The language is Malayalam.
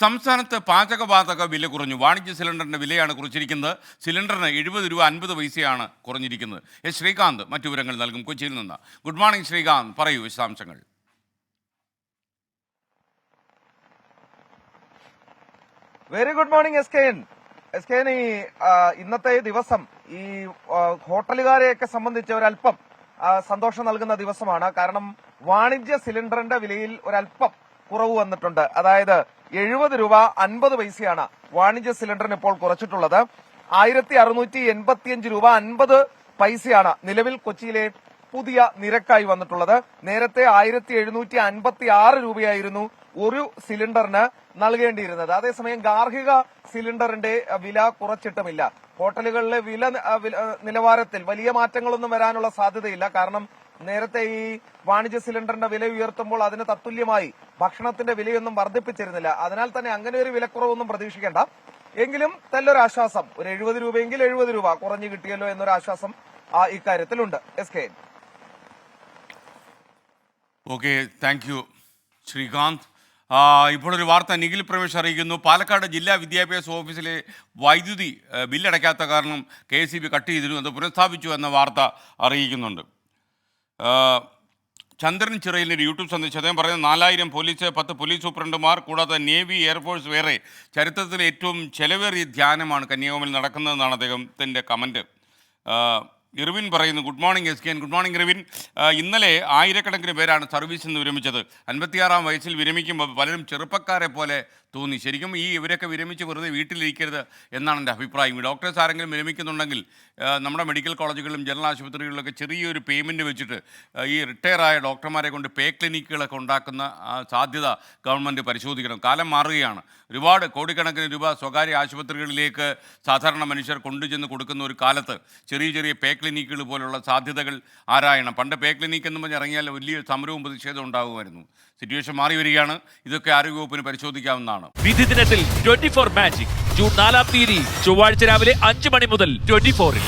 സംസ്ഥാനത്ത് പാചകവാതക വില കുറഞ്ഞു. വാണിജ്യ സിലിണ്ടറിന്റെ വിലയാണ് കുറച്ചിരിക്കുന്നത്. സിലിണ്ടറിന് 70 രൂപ 50 പൈസയാണ് കുറഞ്ഞിരിക്കുന്നത്. എസ് ശ്രീകാന്ത് മറ്റു വിവരങ്ങൾ നൽകും കൊച്ചിയിൽ നിന്ന്. ഗുഡ് മോർണിംഗ് ശ്രീകാന്ത്, പറയൂ വിശദാംശങ്ങൾ. Very good morning S K ഈ ഇന്നത്തെ ദിവസം ഈ ഹോട്ടലുകാരെയൊക്കെ സംബന്ധിച്ച് ഒരല്പം സന്തോഷം നൽകുന്ന ദിവസമാണ്. കാരണം വാണിജ്യ സിലിണ്ടറിന്റെ വിലയിൽ ഒരല്പം കുറവ് വന്നിട്ടുണ്ട്. അതായത് 70 രൂപ 50 പൈസയാണ് വാണിജ്യ സിലിണ്ടറിന് ഇപ്പോൾ കുറച്ചിട്ടുള്ളത്. 1685 രൂപ 50 പൈസയാണ് നിലവിൽ കൊച്ചിയിലെ പുതിയ നിരക്കായി വന്നിട്ടുള്ളത്. നേരത്തെ 1756 രൂപയായിരുന്നു ഒരു സിലിണ്ടറിന് നൽകേണ്ടിയിരുന്നത്. അതേസമയം ഗാർഹിക സിലിണ്ടറിന്റെ വില കുറച്ചിട്ടുമില്ല. ഹോട്ടലുകളിലെ വില നിലവാരത്തിൽ വലിയ മാറ്റങ്ങളൊന്നും വരാനുള്ള സാധ്യതയില്ല. കാരണം നേരത്തെ ഈ വാണിജ്യ സിലിണ്ടറിന്റെ വില ഉയർത്തുമ്പോൾ അതിന് തത്തുല്യമായി ഭക്ഷണത്തിന്റെ വിലയൊന്നും വർദ്ധിപ്പിച്ചിരുന്നില്ല. അതിനാൽ തന്നെ അങ്ങനെ ഒരു വിലക്കുറവൊന്നും പ്രതീക്ഷിക്കേണ്ട. എങ്കിലും നല്ലൊരാശ്വാസം, ഒരു 70 രൂപയെങ്കിൽ 70 രൂപ കുറഞ്ഞു കിട്ടിയല്ലോ എന്നൊരു ആശ്വാസം ഇക്കാര്യത്തിലുണ്ട്. S K. Okay, thank you Srikanth. ഇപ്പോൾ ഒരു വാർത്ത നിഖിൽ പ്രമേഷ് അറിയിക്കുന്നു. പാലക്കാട് ജില്ലാ വിദ്യാഭ്യാസ ഓഫീസിലെ വൈദ്യുതി ബില്ലടയ്ക്കാത്ത കാരണം KSEB കട്ട് ചെയ്തിരുന്നു, അത് പുനഃസ്ഥാപിച്ചു എന്ന വാർത്ത അറിയിക്കുന്നുണ്ട്. ചന്ദ്രൻ ചിറയിലിൻ്റെ ഒരു യൂട്യൂബ് സന്ദേശം അദ്ദേഹം പറയുന്നത് 4000 പോലീസ്, 10 പോലീസ് സൂപ്രണ്ടുമാർ, കൂടാതെ നേവി, എയർഫോഴ്സ് വേറെ. ചരിത്രത്തിലെ ഏറ്റവും ചെലവേറിയ ധ്യാനമാണ് കന്യാകുമാരിയിൽ നടക്കുന്നതെന്നാണ് അദ്ദേഹത്തിൻ്റെ കമൻറ്റ്. ഇർവിൻ പറയുന്നു, good morning S K. Good morning Irwin. ഇന്നലെ ആയിരക്കണക്കിന് പേരാണ് സർവീസിൽ നിന്ന് വിരമിച്ചത്. 56-ാം വയസ്സിൽ വിരമിക്കുമ്പോൾ പലരും ചെറുപ്പക്കാരെ പോലെ തോന്നി. ശരിക്കും ഇവരൊക്കെ വിരമിച്ച് വെറുതെ വീട്ടിലിരിക്കരുത് എന്നാണ് എൻ്റെ അഭിപ്രായം. ഈ ഡോക്ടേഴ്സ് ആരെങ്കിലും വിരമിക്കുന്നുണ്ടെങ്കിൽ നമ്മുടെ മെഡിക്കൽ കോളേജുകളിലും ജനറൽ ആശുപത്രികളിലൊക്കെ ചെറിയൊരു പേയ്മെൻറ്റ് വെച്ചിട്ട് ഈ റിട്ടയറായ ഡോക്ടർമാരെ കൊണ്ട് പേ ക്ലിനിക്കുകളൊക്കെ ഉണ്ടാക്കുന്ന സാധ്യത ഗവൺമെൻറ് പരിശോധിക്കണം. കാലം മാറുകയാണ്. ഒരുപാട് കോടിക്കണക്കിന് രൂപ സ്വകാര്യ ആശുപത്രികളിലേക്ക് സാധാരണ മനുഷ്യർ കൊണ്ടുചെന്ന് കൊടുക്കുന്ന ഒരു കാലത്ത് ചെറിയ ചെറിയ പേ ക്ലിനിക്കുകൾ പോലുള്ള സാധ്യതകൾ ആരായണം. പണ്ട് പേ ക്ലിനിക്ക് എന്ന് പറഞ്ഞ് ഇറങ്ങിയാൽ വലിയ സമരവും പ്രതിഷേധവും ഉണ്ടാകുമായിരുന്നു. സിറ്റുവേഷൻ മാറി വരികയാണ്. ഇതൊക്കെ ആരോഗ്യവകുപ്പിന് പരിശോധിക്കാവുന്നതാണ്. വിധി ദിനത്തിൽ 24 മാജിക് ജൂൺ 4-ാം തീയതി ചൊവ്വാഴ്ച രാവിലെ 5 മണി മുതൽ 24-ൽ.